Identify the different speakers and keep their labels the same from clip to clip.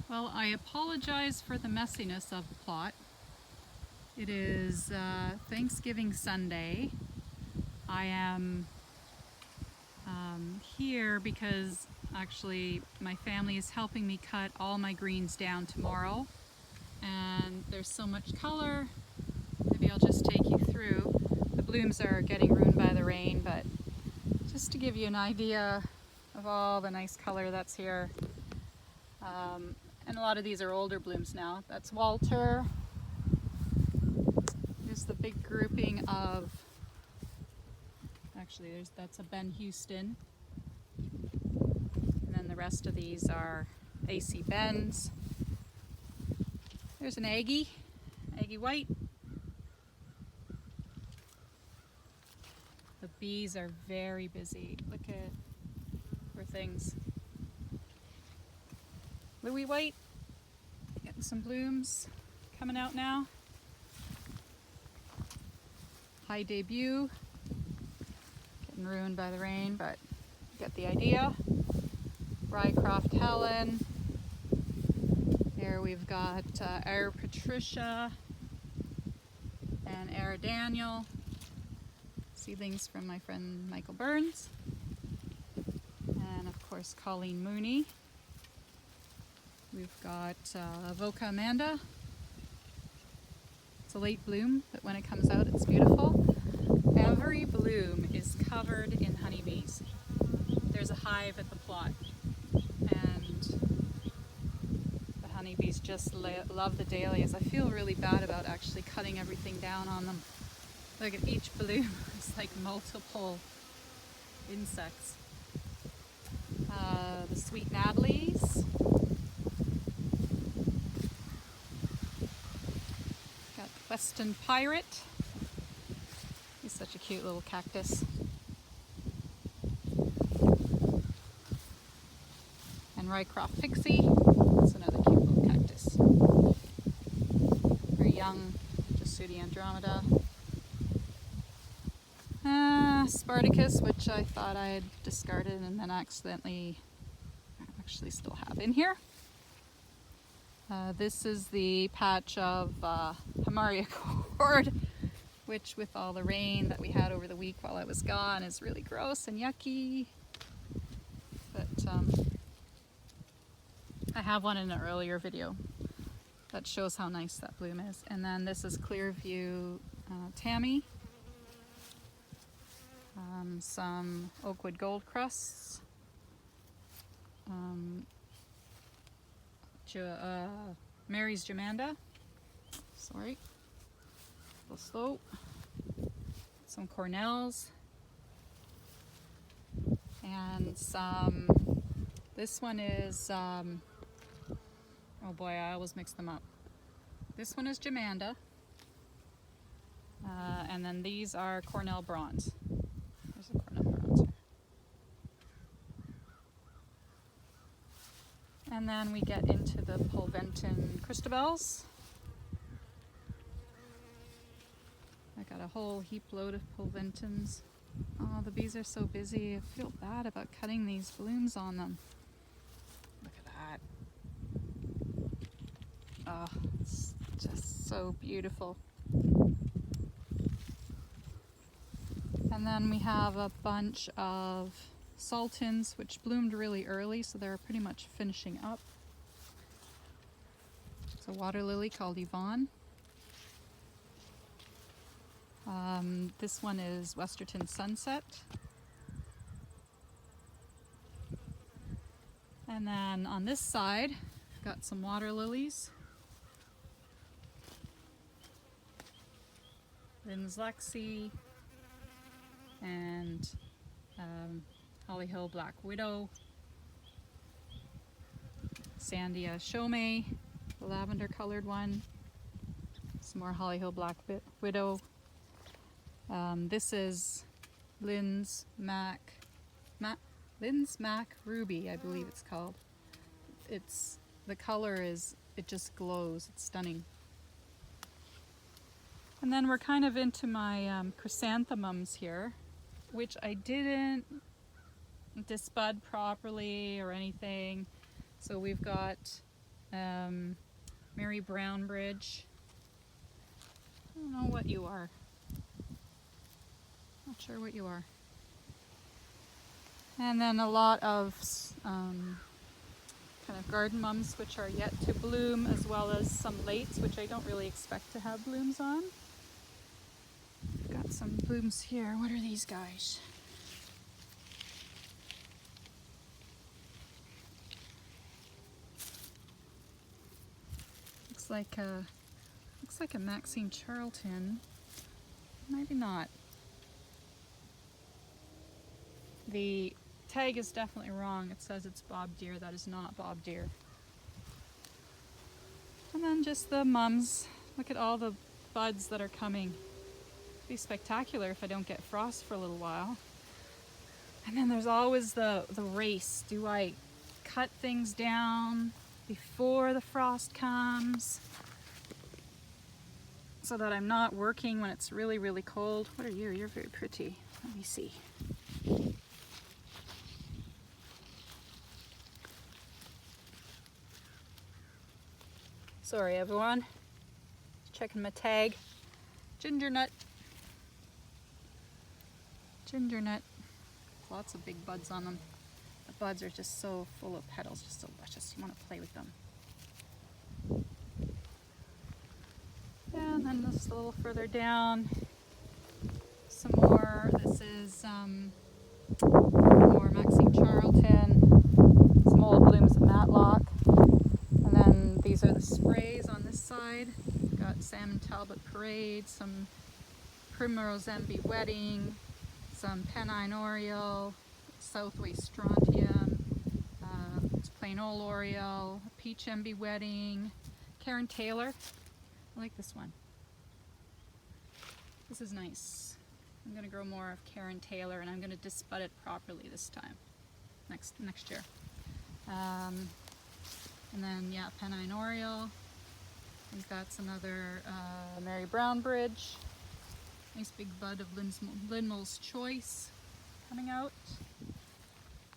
Speaker 1: Well, I apologize for the messiness of the plot. It is Thanksgiving Sunday. I am here because actually my family is helping me cut all my greens down tomorrow. And there's so much color, maybe I'll just take you through. The blooms are getting ruined by the rain, but just to give you an idea of all the nice color that's here. And a lot of these are older blooms now. That's Walter. There's the big grouping of, actually that's a Ben Houston. And then the rest of these are AC Bens. There's an Aggie White. The bees are very busy. Look at for things. Louis White, getting some blooms coming out now. High Debut, getting ruined by the rain, but you get the idea. Rycroft Helen. Here we've got Air Patricia and Air Daniel. Seedlings from my friend Michael Burns. And of course Colleen Mooney. We've got Voca Amanda. It's a late bloom, but when it comes out it's beautiful. Every bloom is covered in honeybees. There's a hive at the plot, and the honeybees just love the dahlias. I feel really bad about actually cutting everything down on them. Look at each bloom, it's like multiple insects. The sweet Natalie's. Got Weston Pirate. He's such a cute little cactus. And Rycroft Pixie. That's another cute little cactus. Very young, Jasudi Andromeda. Spartacus, which I thought I had discarded and then actually still have in here. This is the patch of Hamaria Cord, which with all the rain that we had over the week while I was gone is really gross and yucky. But I have one in an earlier video that shows how nice that bloom is. And then this is Clearview Tammy. Some Oakwood Gold Crusts. Mary's Jamanda. Sorry. A little slow. Some Cornells. And some, this one is, oh boy, I always mix them up. This one is Jamanda. And then these are Cornell Bronze. There's a Cornell Bronze here. And then we get into the Pulventon Christabels. I got a whole heap load of Pulventons. Oh, the bees are so busy. I feel bad about cutting these blooms on them. Look at that. Oh, it's just so beautiful. And then we have a bunch of Sultans, which bloomed really early, so they're pretty much finishing up. It's a water lily called Yvonne. This one is Westerton Sunset. And then on this side, I've got some water lilies. Lynn's Lexi and Holly Hill Black Widow. Sandia Shomei, the lavender colored one. Some more Holly Hill Black Widow. This is Lynn's Mac Ruby, I believe it's called. The color is, it just glows, it's stunning. And then we're kind of into my chrysanthemums here, which I didn't disbud properly or anything. So we've got Mary Brown Bridge. I don't know what you are. Not sure what you are. And then a lot of kind of garden mums which are yet to bloom, as well as some lates which I don't really expect to have blooms on. Got some blooms here. What are these guys? Looks like a Maxine Charlton. Maybe not. The tag is definitely wrong. It says it's Bob Deere. That is not Bob Deere. And then just the mums. Look at all the buds that are coming. It'd be spectacular if I don't get frost for a little while. And then there's always the race. Do I cut things down before the frost comes so that I'm not working when it's really, really cold? What are you? You're very pretty. Let me see. Sorry everyone, checking my tag. Ginger nut. Ginger nut. Lots of big buds on them. The buds are just so full of petals, just delicious. You want to play with them. And then just a little further down, some more. This is more Maxine Charlton, some old blooms of Matlock. And then these are the sprays on this side. Got Salmon Talbot Parade, some Primrose Envy Wedding, some Pennine Oriole, Southway Strontium, Plain Old Oriole, Peach Envy Wedding, Karen Taylor. I like this one. This is nice. I'm going to grow more of Karen Taylor, and I'm going to disbud it properly this time, next year. And then, yeah, Pennine Oriole. I think that's another Mary Brown Bridge. Nice big bud of Linmole's Choice coming out.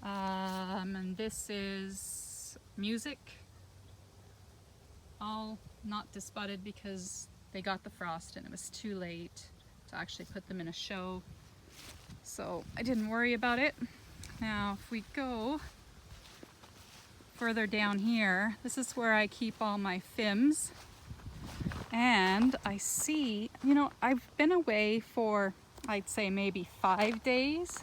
Speaker 1: And this is Music. All not disbudded because they got the frost and it was too late to actually put them in a show. So I didn't worry about it. Now, if we go further down here, this is where I keep all my Fims. And I see, you know, I've been away for, I'd say maybe 5 days.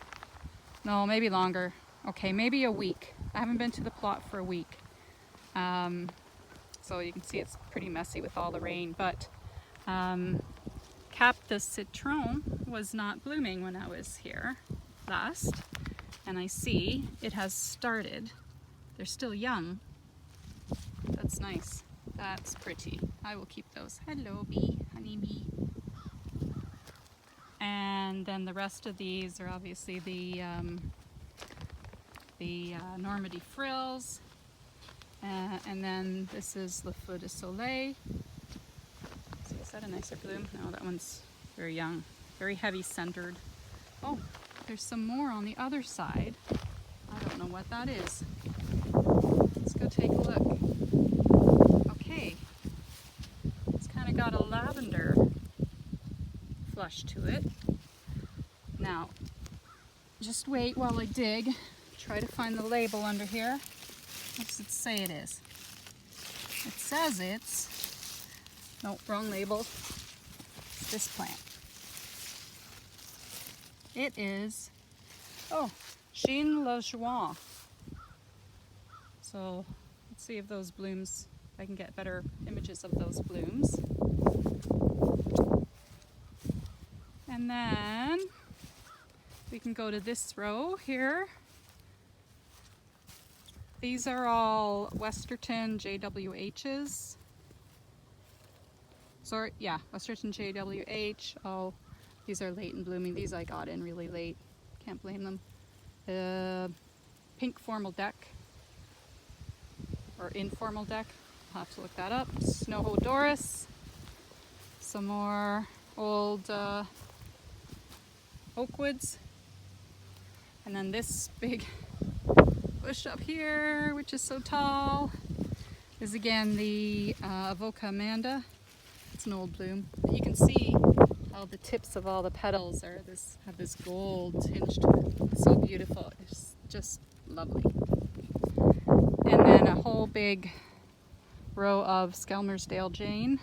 Speaker 1: No, maybe longer. Okay, maybe a week. I haven't been to the plot for a week. So you can see it's pretty messy with all the rain, but Cap de Citron was not blooming when I was here last. And I see it has started. They're still young. That's nice. That's pretty. I will keep those. Hello, bee, honey bee. And then the rest of these are obviously the Normandy frills. And then this is Le Feu de Soleil. See, is that a nicer bloom? No, that one's very young. Very heavy centered. Oh, there's some more on the other side. I don't know what that is. Let's go take a look. Okay. It's kind of got a lavender flush to it. Now, just wait while I dig. Try to find the label under here. What does it say it is? It says it's... No, wrong label. It's this plant. It is... Oh, Chine La Joie. So, let's see if those blooms... I can get better images of those blooms. And then we can go to this row here. These are all Westerton JWHs. Sorry, yeah, Westerton JWH. Oh, these are late in blooming. These I got in really late. Can't blame them. Pink Formal Deck. Or Informal Deck. I'll have to look that up. Snow Doris. Some more old Oakwoods. And then this big bush up here, which is so tall, is again the Avoca Amanda. It's an old bloom. But you can see how the tips of all the petals have this gold tinge to it. It's so beautiful. It's just lovely. And then a whole big row of Skelmersdale Jane.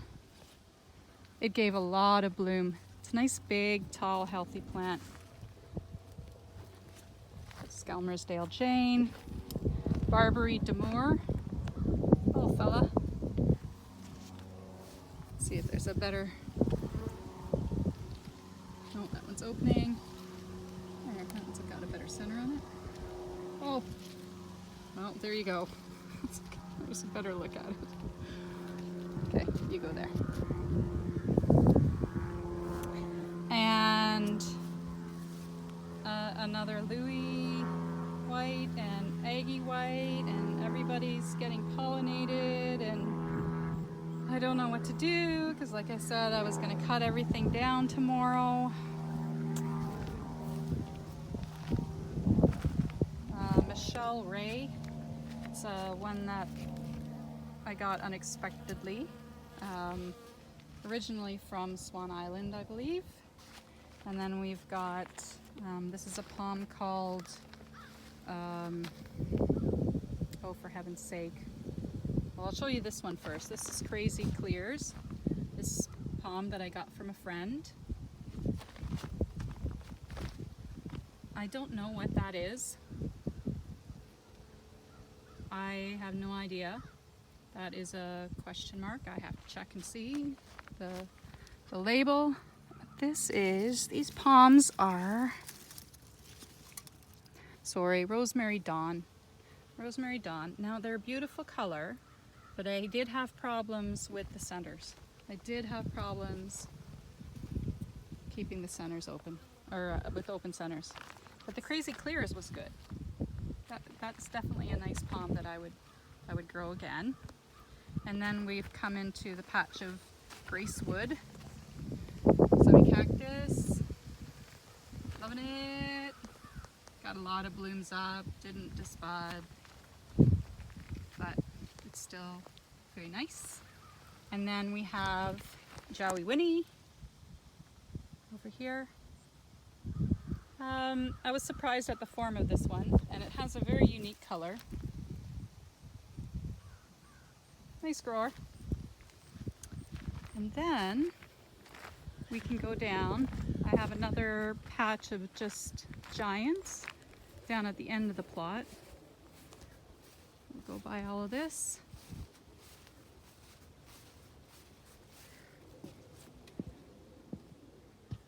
Speaker 1: It gave a lot of bloom. It's a nice, big, tall, healthy plant. Skelmersdale Jane, Barberry D'Amour. Oh, fella. Let's see if there's a better. Oh, that one's opening. There, that one's got a better center on it. Oh, well, there you go. There's a better look at it. Okay, you go there. And another Louis white and Aggie white, and everybody's getting pollinated, and I don't know what to do because, like I said, I was going to cut everything down tomorrow. Michelle Ray, it's one that I got unexpectedly, originally from Swan Island, I believe. And then we've got, this is a palm called, oh, for heaven's sake. Well, I'll show you this one first. This is Crazy Clears, this palm that I got from a friend. I don't know what that is. I have no idea. That is a question mark. I have to check and see the label. These palms are, sorry, Rosemary Dawn. Rosemary Dawn. Now they're a beautiful color, but I did have problems with the centers. I did have problems keeping the centers open, or with open centers. But the Crazy Clears was good. That's definitely a nice palm that I would grow again. And then we've come into the patch of Gracewood. Semi-cactus. Loving it. Got a lot of blooms up, didn't disbud, but it's still very nice. And then we have Jowie Winnie over here. I was surprised at the form of this one, and it has a very unique color. Nice grower. And then we can go down. I have another patch of just giants down at the end of the plot. We'll go by all of this.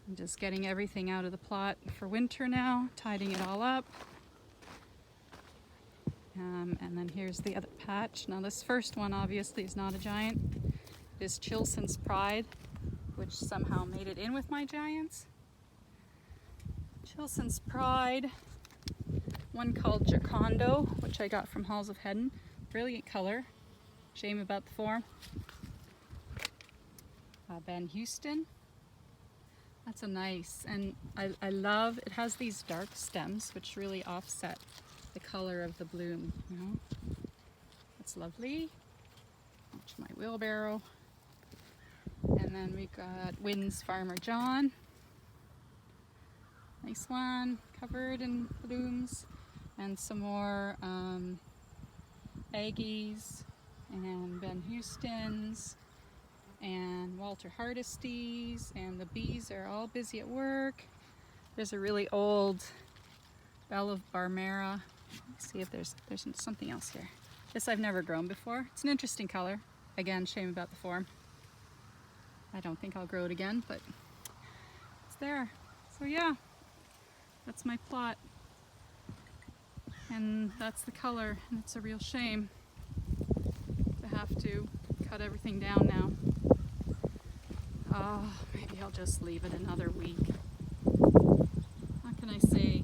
Speaker 1: I'm just getting everything out of the plot for winter now, tidying it all up. And then here's the other patch. Now this first one obviously is not a giant. It is Chilson's Pride, which somehow made it in with my giants. Chilson's Pride. One called Jacondo, which I got from Halls of Hedden. Brilliant color. Shame about the form. Ben Houston. That's a nice, and I love, it has these dark stems which really offset the color of the bloom, you know. That's lovely. Watch my wheelbarrow. And then we got Wynn's Farmer John. Nice one, covered in blooms. And some more Aggies and Ben Houstons and Walter Hardisty's, and the bees are all busy at work. There's a really old Belle of Barmera. Let's see if there's something else here. This I've never grown before. It's an interesting color. Again, shame about the form. I don't think I'll grow it again, but it's there. So yeah, that's my plot. And that's the color, and it's a real shame to have to cut everything down now. Oh, maybe I'll just leave it another week. What can I say?